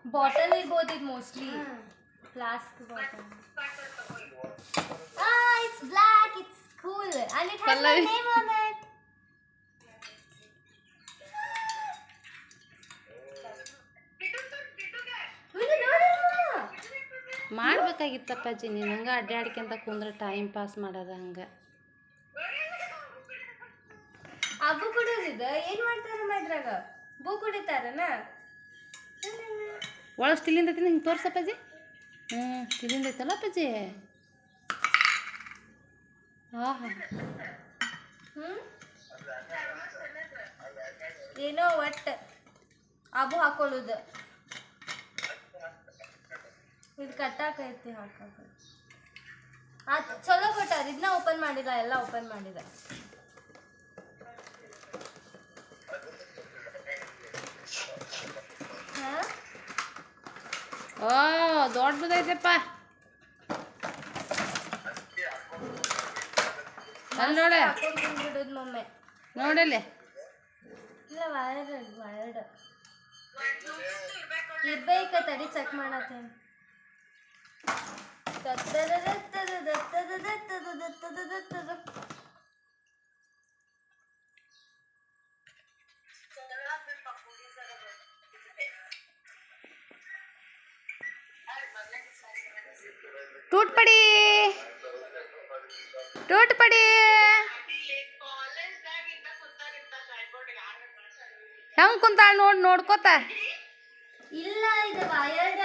Bottle ಇರ್ಬೋದು ಇದು mostly flask bottle it's black, it's cool and it has my name on it. ಮಾಡ್ಬೇಕಾಗಿತ್ತಪ್ಪಾಜಿ ನೀನು ಹಂಗೆ ಅಡ್ಡಾಡ್ಕೊಂತ ಕುಂದ್ರೆ time pass ಮಾಡೋದು ಹಂಗೆ ಅಬ್ಬು ಕುಡಿಯೋದಿದ ಏನು ಮಾಡ್ತಾರಮ್ಮ ಇದ್ರಾಗ ಬೂ ಕುಡಿತಾರನ ಒಳಗೆ ಸ್ಟಿಲಿಂದ ಐತಿ ಹಿಂಗೆ ತೋರ್ಸಪ್ಪಾಜಿ ಸ್ಟಿಲಿಂದ ಐತಲ್ಲ ಅಪ್ಪಾಜಿ ಆಹಾ ಏನೋ ಒಟ್ಟು ಅಬು ಹಾಕೊಳ್ಳೋದು ಇದು ಕಟ್ಟಾಕೈತಿ ಹಾಕಾಕ ಅದು ಚಲೋ ಕೊಟ್ಟಾರ ಇದನ್ನ ಓಪನ್ ಮಾಡಿದ ಎಲ್ಲ ಓಪನ್ ಮಾಡಿದ ಓ ದೊಡ್ಡದೈತಪ್ಪ ಅಲ್ಲಿ ನೋಡ ಬಿಡೋದು ಮಮ್ಮೆ ನೋಡಲ್ಲಿ ಇಲ್ಲ ವೈರ್ಡ್ ಇರ್ಬೇಕ ತಡಿ ಚೆಕ್ ಮಾಡತ್ತೇನೆ टूट पड़ी ಹೆಂಗ್ ಕುಂತಾಳ ನೋಡ್ಕೋತ ಇಲ್ಲ ಇದು ವೈರ್ಡ್